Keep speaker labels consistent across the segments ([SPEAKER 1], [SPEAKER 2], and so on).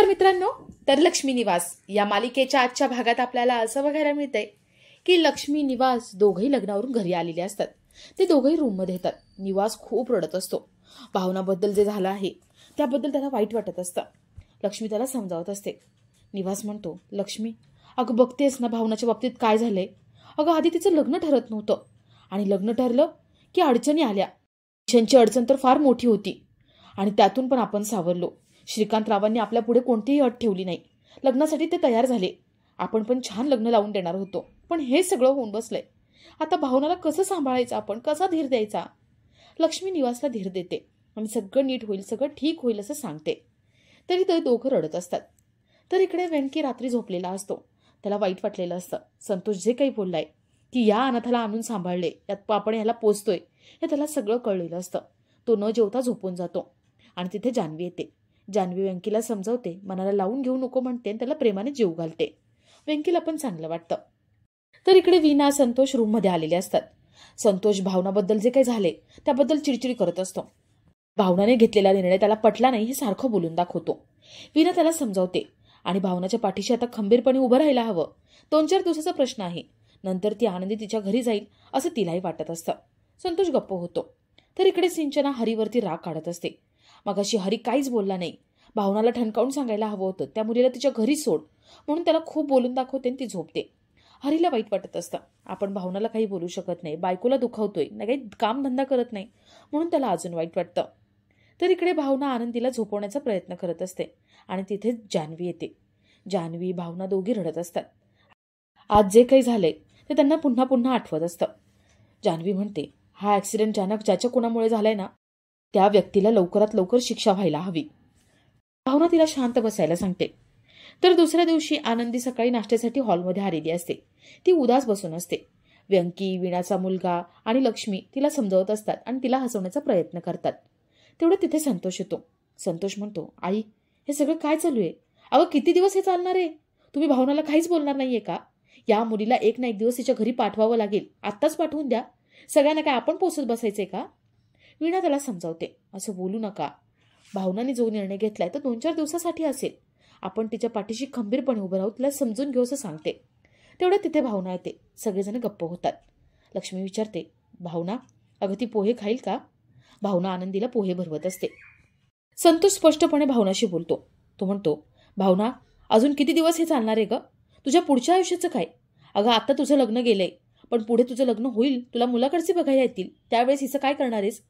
[SPEAKER 1] मित्रांनो, तर लक्ष्मी निवास या मालिकेच्या आजच्या भागात आपल्याला असं बघायला मिळतंय की लक्ष्मी निवास दोघेही लग्नावरून घरी आलेले असतात. ते दोघेही रूममध्ये येतात. निवास खूप रडत असतो. भावनाबद्दल जे झालं आहे त्याबद्दल त्याला वाईट वाटत असतं. लक्ष्मी त्याला समजावत असते. निवास म्हणतो, लक्ष्मी अगं बघतेस ना भावनाच्या बाबतीत काय झालंय. अगं आधी तिचं लग्न ठरत नव्हतं आणि लग्न ठरलं की अडचणी आल्या. पैशांची अडचण तर फार मोठी होती आणि त्यातून पण आपण सावरलो. श्रीकांतरावांनी आपल्या पुढे कोणतीही अट ठेवली नाही. लग्नासाठी ते तयार झाले. आपण पण छान लग्न लावून देणार होतो, पण हे सगळं होऊन बसलंय. आता भावनाला कसं सांभाळायचं, आपण कसा धीर द्यायचा. लक्ष्मी निवासला धीर देते आणि सगळं नीट होईल, सगळं ठीक होईल असं सांगते. तरी ते दोघं रडत असतात. तर इकडे व्यंकी रात्री झोपलेला असतो. त्याला वाईट वाटलेलं असतं. संतोष जे काही बोललाय की या अनाथाला आणून सांभाळले, यात आपण ह्याला पोचतोय, हे त्याला सगळं कळलेलं असतं. तो न जेवता झोपून जातो आणि तिथे जान्हवी येते. जान्हवी व्यंकीला समजावते, मनाला लावून घेऊ नको म्हणते आणि त्याला प्रेमाने जीव घालते. व्यंकीला पण चांगलं वाटतं. तर इकडे वीणा, संतोष रूममध्ये आलेले असतात. संतोष भावनाबद्दल जे काही झाले त्याबद्दल चिडचिड करत असतो. भावनाने घेतलेला निर्णय त्याला पटला नाही हे सारखं बोलून दाखवतो. वीणा त्याला समजावते आणि भावनाच्या पाठीशी आता खंबीरपणे उभं राहायला हवं. 2-4 दिवसाचा प्रश्न आहे, नंतर ती आनंदी तिच्या घरी जाईल असं तिलाही वाटत असतं. संतोष गप्प होतो. तर इकडे सिंचना हरीवरती राग काढत असते. मगाशी हरी काहीच बोलला नाही. भावनाला ठणकावून सांगायला हवं होतं, त्या मुलीला तिच्या घरी सोड म्हणून त्याला खूप बोलून दाखवते आणि ती झोपते. हरीला वाईट वाटत असतं. आपण भावनाला काही बोलू शकत नाही, बायकोला दुखावतोय ना, काही कामधंदा करत नाही म्हणून त्याला अजून वाईट वाटतं. तर इकडे भावना आनंदीला झोपवण्याचा प्रयत्न करत असते आणि तिथे जान्हवी येते. जान्हवी, भावना दोघी रडत असतात. आज जे काही झालंय ते त्यांना पुन्हा पुन्हा आठवत असतं. जान्हवी म्हणते, हा ऍक्सिडेंट ज्याच्या कोणामुळे झालाय ना, त्या व्यक्तीला लवकरात लवकर शिक्षा व्हायला हवी. भावना तिला शांत बसायला सांगते. तर दुसऱ्या दिवशी आनंदी सकाळी नाश्त्यासाठी हॉलमध्ये आलेली असते. ती उदास बसून असते. व्यंकी, वीणाचा मुलगा आणि लक्ष्मी तिला समजावत असतात आणि तिला हसवण्याचा प्रयत्न करतात. तेवढं तिथे संतोष येतो. संतोष म्हणतो, आई हे सगळं काय चालू आहे. अगं किती दिवस हे चालणार आहे. तुम्ही भावनाला काहीच बोलणार नाहीये का. या मुलीला एक ना एक दिवस तिच्या घरी पाठवावं लागेल. आत्ताच पाठवून द्या. सगळ्यांना काय आपण पोसत बसायचंय का. वीणा त्याला समजावते, असं बोलू नका. भावनाने जो निर्णय घेतलाय तो 2-4 दिवसासाठी असेल. आपण तिच्या पाठीशी खंबीरपणे उभं राहू, तिला समजून घेऊ असं सांगते. तेवढं तिथे भावना येते. सगळेजण गप्प होतात. लक्ष्मी विचारते, भावना अगं ती पोहे खाईल का. भावना आनंदीला पोहे भरवत असते. संतोष स्पष्टपणे भावनाशी बोलतो. तो म्हणतो, भावना अजून किती दिवस हे चालणार आहे ग. तुझ्या पुढच्या आयुष्याचं काय. अगं आता तुझं लग्न गेलंय, पण पुढे तुझं लग्न होईल, तुला मुलाकडचे बघायला येतील, त्यावेळेस हिचं काय करणार आहेस.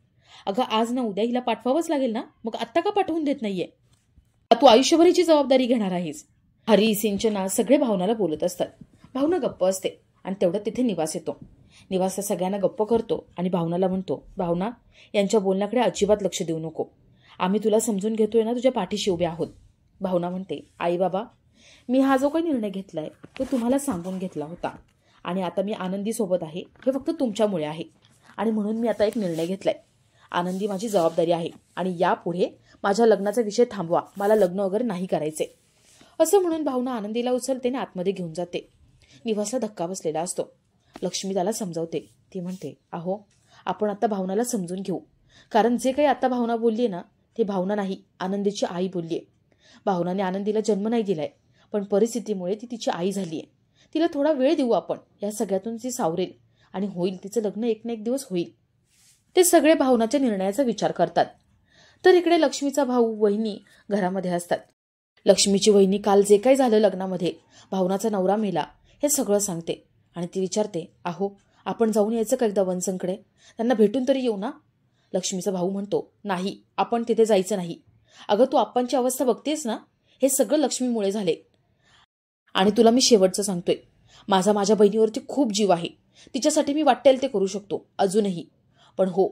[SPEAKER 1] अगं आज ना उद्या हिला पाठवावंच लागेल ना, मग आत्ता का पाठवून देत नाहीये. तू आयुष्यभरीची जबाबदारी घेणार आहेस. हरी, सिंचना सगळे भावनाला बोलत असतात. भावना गप्प असते आणि तेवढ्यात तिथे निवास येतो. निवास सगळ्यांना गप्प करतो आणि भावनाला म्हणतो, भावना यांच्या बोलण्याकडे अजिबात लक्ष देऊ नको. आम्ही तुला समजून घेतोय ना, तुझ्या पाठीशी उभे आहोत. भावना म्हणते, आई बाबा मी हा जो काही निर्णय घेतलाय तो तुम्हाला सांगून घेतला होता आणि आता मी आनंदी सोबत आहे हे फक्त तुमच्यामुळे आहे आणि म्हणून मी आता एक निर्णय घेतलाय. आनंदी माझी जबाबदारी आहे आणि यापुढे माझ्या लग्नाचा विषय थांबवा. मला लग्न वगैरे नाही करायचे. असं म्हणून भावना आनंदीला उचलते आणि आतमध्ये घेऊन जाते. निवासला धक्का बसलेला असतो. लक्ष्मी त्याला समजावते. ती म्हणते, अहो आपण आता भावनाला समजून घेऊ, कारण जे काही आता भावना बोलली ना ते भावना नाही, आनंदीची आई बोललीये. भावनाने आनंदीला जन्म नाही दिलाय, पण परिस्थितीमुळे ती तिची आई झालीये. तिला थोडा वेळ देऊ आपण. या सगळ्यातून ती सावरेल आणि होईल, तिचं लग्न एक ना एक दिवस होईल. ते सगळे भावनाच्या निर्णयाचा विचार करतात. तर इकडे लक्ष्मीचा भाऊ, वहिनी घरामध्ये असतात. लक्ष्मीची वहिनी काल जे काही झालं लग्नामध्ये, भावनाचा नवरा मेला हे सगळं सांगते आणि ती विचारते, अहो आपण जाऊन यायचं का एकदा वनसंकडे, त्यांना भेटून तरी येऊ ना. लक्ष्मीचा भाऊ म्हणतो, नाही आपण तिथे जायचं नाही. अगं तू आप्पांची अवस्था बघतेस ना, हे सगळं लक्ष्मीमुळे झाले. आणि तुला मी शेवटचं सांगतोय, माझ्या बहिणीवरती खूप जीव आहे. तिच्यासाठी मी वाटेल ते करू शकतो अजूनही. पण हो,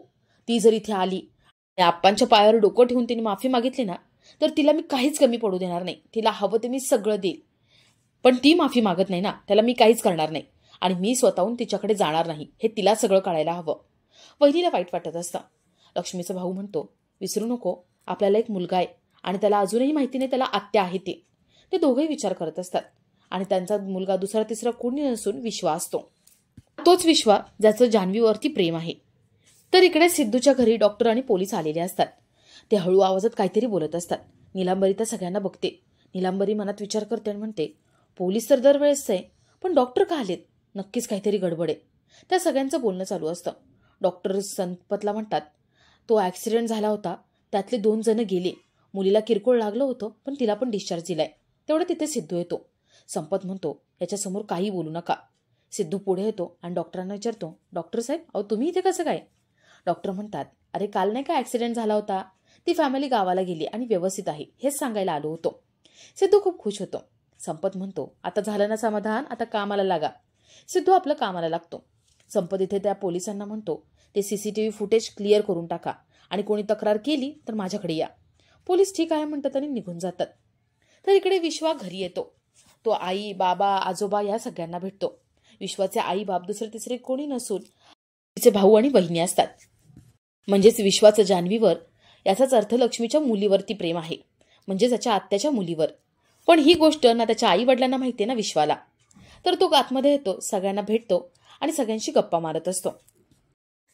[SPEAKER 1] ती जर इथे आली आणि आप्पांच्या पायावर डोकं ठेवून तिने माफी मागितली ना, तर तिला मी काहीच कमी पडू देणार नाही. तिला हवं ते मी सगळं देईल. पण ती माफी मागत नाही ना, त्याला मी काहीच करणार नाही आणि मी स्वतःहून तिच्याकडे जाणार नाही, हे तिला सगळं कळायला हवं. वहिनीला वाईट वाटत असतं. लक्ष्मीचा भाऊ म्हणतो, विसरू नको आपल्याला एक मुलगा आहे आणि त्याला अजूनही माहिती नाही त्याला आत्या आहे. ते दोघेही विचार करत असतात आणि त्यांचा मुलगा दुसरा तिसरा कोणी नसून विश्वा असतो. तोच विश्वा ज्याचं जान्हवीवरती प्रेम आहे. तर इकडे सिद्धूच्या घरी डॉक्टर आणि पोलीस आलेले असतात. ते हळू आवाजात काहीतरी बोलत असतात. नीलांबरी त्या सगळ्यांना बघते. नीलांबरी मनात विचार करते आणि म्हणते, पोलीस तर दरवेळेस आहे, पण डॉक्टर का आलेत? नक्कीच काहीतरी गडबड आहे. त्या सगळ्यांचं बोलणं चालू असतं. डॉक्टर संपतला म्हणतात, तो ॲक्सिडेंट झाला होता, त्यातले 2 जण गेले. मुलीला किरकोळ लागलं होतं, पण तिला पण डिस्चार्ज दिलाय. तेवढं तिथे सिद्धू येतो. संपत म्हणतो, याच्यासमोर काही बोलू नका. सिद्धू पुढे येतो आणि डॉक्टरांना विचारतो, डॉक्टर साहेब, अहो तुम्ही इथे कसं काय? डॉक्टर म्हणतात, अरे काल नाही का ॲक्सिडेंट झाला होता, ती फॅमिली गावाला गेली आणि व्यवस्थित आहे हेच सांगायला आलो होतो. सिद्धू खूप खुश होतो. संपत म्हणतो, आता झालं ना समाधान, आता कामाला लागा. सिद्धू आपलं कामाला लागतो. संपत इथे त्या पोलिसांना म्हणतो, ते CCTV फुटेज क्लिअर करून टाका आणि कोणी तक्रार केली तर माझ्याकडे या. पोलीस ठीक आहे म्हणतात आणि निघून जातात. तर इकडे विश्वा घरी येतो. तो आई, बाबा, आजोबा या सगळ्यांना भेटतो. विश्वाचे आई बाप दुसरे तिसरे कोणी नसून तिचे भाऊ आणि बहिणी असतात. म्हणजेच विश्वाचं जान्हवीवर, याचाच अर्थ लक्ष्मीच्या मुलीवरती प्रेम आहे, म्हणजे त्याच्या आत्याच्या मुलीवर. पण ही गोष्ट ना त्याच्या आई वडिलांना माहिती आहे ना विश्वाला. तर तो आतमध्ये येतो, सगळ्यांना भेटतो आणि सगळ्यांशी गप्पा मारत असतो.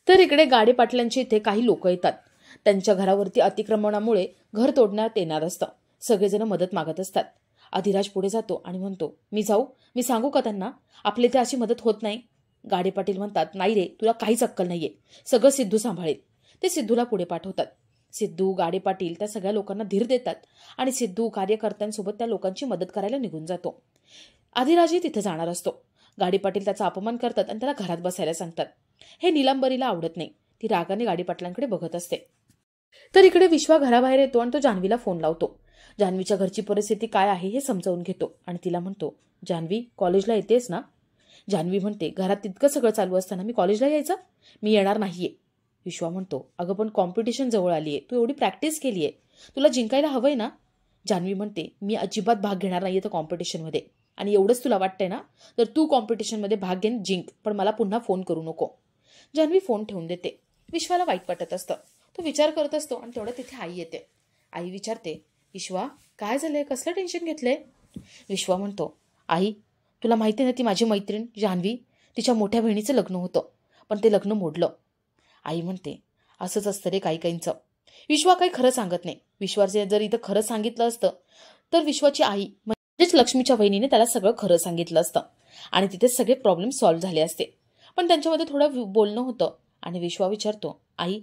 [SPEAKER 1] तर इकडे गाडे पाटलांचे इथे काही लोक येतात. त्यांच्या घरावरती अतिक्रमणामुळे घर तोडण्यात येणार असतं. सगळेजण मदत मागत असतात. अधिराज पुढे जातो आणि म्हणतो, मी जाऊ? मी सांगू का त्यांना? आपले ते अशी मदत होत नाही. गाडे पाटील म्हणतात, नाही रे, तुला काहीच अक्कल नाहीये, सगळं सिद्धू सांभाळेल. ते सिद्धूला पुढे पाठवतात. सिद्धू, गाडे पाटील त्या सगळ्या लोकांना धीर देतात आणि सिद्धू कार्यकर्त्यांसोबत त्या लोकांची मदत करायला निघून जातो. अधिराजही तिथे जाणार असतो. गाडी पाटील त्याचा अपमान करतात आणि त्याला घरात बसायला सांगतात. हे नीलांबरीला आवडत नाही. ती रागाने गाडी पाटलांकडे बघत असते. तर इकडे विश्वा घराबाहेर येतो आणि तो जान्हवीला फोन लावतो. जान्हवीच्या घरची परिस्थिती काय आहे हे समजावून घेतो आणि तिला म्हणतो, जान्हवी, कॉलेजला येतेस ना? जान्हवी म्हणते, घरात तितकं सगळं चालू असताना मी कॉलेजला यायचं? मी येणार नाहीये. विश्वा म्हणतो, अगं पण कॉम्पिटिशन जवळ आलीये, तू एवढी प्रॅक्टिस केलीये, तुला जिंकायला हवंय ना? जान्हवी म्हणते, मी अजिबात भाग घेणार नाहीये त्या कॉम्पिटिशनमध्ये, आणि एवढंच तुला वाटतंय ना, तर तू कॉम्पिटिशनमध्ये भाग घेऊन जिंक, पण मला पुन्हा फोन करू नको. जान्हवी फोन ठेवून देते. विश्वाला वाईट वाटत असतं. तो विचार करत असतो आणि तेवढं तिथे आई येते. आई विचारते, विश्वा काय झालंय, कसलं टेन्शन घेतलंय? विश्वा म्हणतो, आई तुला माहिती ना, ती माझी मैत्रीण जान्हवी, तिच्या मोठ्या बहिणीचं लग्न होतं, पण ते लग्न मोडलं. आई म्हणते, असंच असतं रे काही काहींचं. विश्वा काही खरं सांगत नाही. विश्वाचे जर इथं खरं सांगितलं असतं तर विश्वाची आई म्हणजेच लक्ष्मीच्या बहिणीने त्याला सगळं खरं सांगितलं असतं आणि तिथे सगळे प्रॉब्लेम सॉल्व्ह झाले असते. पण त्यांच्यामध्ये थोडं बोलणं होतं आणि विश्वा विचारतो, आई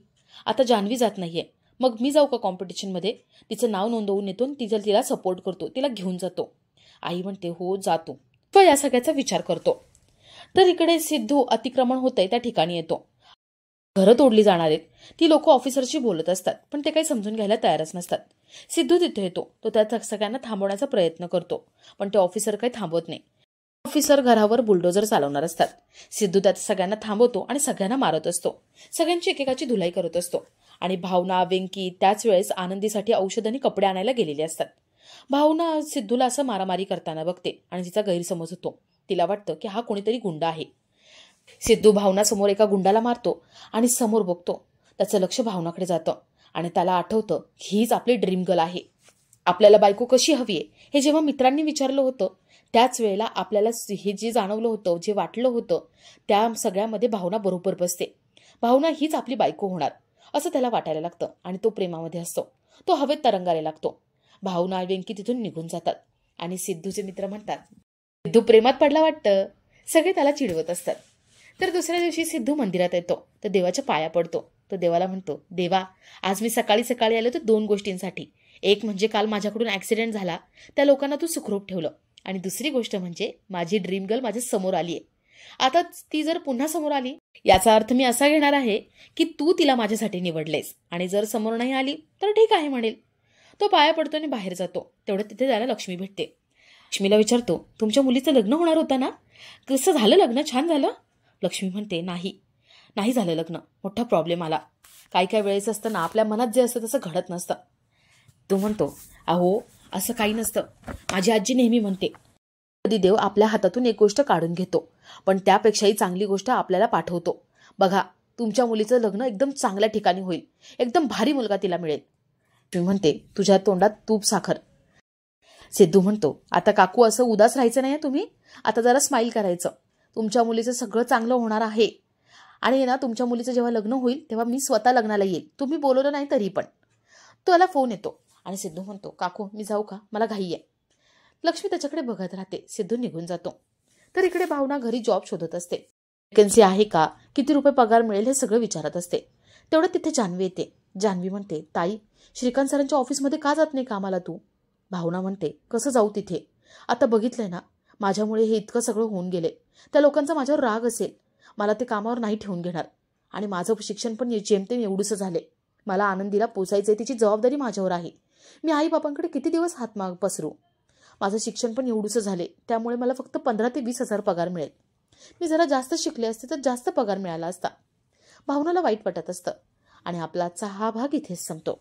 [SPEAKER 1] आता जान्हवी जात नाहीये, मग मी जाऊ का कॉम्पिटिशनमध्ये? तिचं नाव नोंदवून येतो, तिला सपोर्ट करतो, तिला घेऊन जातो. आई म्हणते, हो जातो. तो या सगळ्याचा विचार करतो. तर इकडे सिद्धू अतिक्रमण होतंय त्या ठिकाणी येतो. घरं तोडली जाणार आहेत. ती लोक ऑफिसरशी बोलत असतात, पण ते काही समजून घ्यायला तयारच नसतात. सिद्धू तिथे येतो. तो त्या सगळ्यांना थांबवण्याचा प्रयत्न करतो, पण ते ऑफिसर काही थांबवत नाही. ऑफिसर घरावर बुलडोजर चालवणार असतात. सिद्धू त्या सगळ्यांना थांबवतो आणि सगळ्यांना मारत असतो. सगळ्यांची एकेकाची धुलाई करत असतो. आणि भावना, वेंकी त्याच वेळेस आनंदीसाठी औषध आणि कपडे आणायला गेलेले असतात. भावना सिद्धूला असं मारामारी करताना बघते आणि तिचा गैरसमज होतो. तिला वाटतं की हा कोणीतरी गुंड आहे. सिद्धू भावनासमोर एका गुंडाला मारतो आणि समोर बघतो. त्याचं लक्ष भावनाकडे जातं आणि त्याला आठवतं, हीच आपली ड्रीम गर्ल आहे. आपल्याला बायको कशी हवी आहे हे जेव्हा मित्रांनी विचारलं होतं, त्याच वेळेला आपल्याला हे जे जाणवलं होतं, जे वाटलं होतं, त्या सगळ्यामध्ये भावना बरोबर बसते. भावना हीच आपली बायको होणार असं त्याला वाटायला लागतं आणि तो प्रेमामध्ये असतो. तो हवेत तरंगायला लागतो. भावना, वेंकी तिथून निघून जातात आणि सिद्धूचे मित्र म्हणतात, सिद्धू प्रेमात पडला वाटतं. सगळे त्याला चिडवत असतात. तर दुसऱ्या दिवशी सिद्धू मंदिरात येतो. तर देवाच्या पाया पडतो. तो देवाला म्हणतो, देवा आज मी सकाळी सकाळी आलो तर 2 गोष्टींसाठी. एक म्हणजे काल माझ्याकडून ॲक्सिडेंट झाला, त्या लोकांना तू सुखरूप ठेवलं, आणि दुसरी गोष्ट म्हणजे माझी ड्रीम गर्ल माझ्या समोर आली आहे. आता ती जर पुन्हा समोर आली, याचा अर्थ मी असा घेणार आहे की तू तिला माझ्यासाठी निवडलेस, आणि जर समोर नाही आली तर ठीक आहे म्हणेल. तो पाया पडतो आणि बाहेर जातो. तेवढं तिथे त्याला लक्ष्मी भेटते. लक्ष्मीला विचारतो, तुमच्या मुलीचं लग्न होणार होतं ना, कसं झालं लग्न, छान झालं? लक्ष्मी म्हणते, नाही झालं लग्न, मोठा प्रॉब्लेम आला. काही वेळेस असतं ना, आपल्या मनात जे असतं तसं घडत नसतं. तो म्हणतो, अहो असं काही नसतं. माझी आजी नेहमी म्हणते, कधी देव आपल्या हातातून एक गोष्ट काढून घेतो, पण त्यापेक्षाही चांगली गोष्ट आपल्याला पाठवतो. बघा, तुमच्या मुलीचं लग्न एकदम चांगल्या ठिकाणी होईल, एकदम भारी मुलगा तिला मिळेल. तुम्ही म्हणते, तुझ्या तोंडात तूप साखर. सिद्धू म्हणतो, आता काकू असं उदास राहायचं नाही तुम्ही, आता जरा स्माईल करायचं. तुमच्या मुलीचं सगळं चांगलं होणार आहे, आणि ना तुमच्या मुलीचं जेव्हा लग्न होईल तेव्हा मी स्वतः लग्नाला येईल, तुम्ही बोलवलं नाही तरी पण. तो याला फोन येतो आणि सिद्धू म्हणतो, काकू मी जाऊ का, मला घाई आहे. लक्ष्मी त्याच्याकडे बघत राहते. सिद्धू निघून जातो. तर इकडे भावना घरी जॉब शोधत असते. वॅकन्सी आहे का, किती रुपये पगार मिळेल हे सगळं विचारत असते. तेवढं तिथे जान्हवी येते. जान्हवी म्हणते, ताई, श्रीकांत सरांच्या ऑफिसमध्ये का जात नाही कामाला तू? भावना म्हणते, कसं जाऊ तिथे? आता बघितलंय ना, माझ्यामुळे हे इतकं सगळं होऊन गेले. त्या लोकांचा माझ्यावर राग असेल. मला ते कामावर नाही ठेवून घेणार. आणि माझं शिक्षण पण जेमतेम एवढंसं झाले. मला आनंदीला पोचायचंय, तिची जबाबदारी माझ्यावर आहे. मी आई बापांकडे किती दिवस हातमाग पसरू? माझं शिक्षण पण एवढंसं झाले. त्यामुळे मला फक्त 15 ते 20,000 पगार मिळेल. मी जरा जास्त शिकले असते तर जास्त पगार मिळाला असता. भावनाला वाईट वाटत असतं. आणि आपला आजचा हा भाग इथेच संपतो.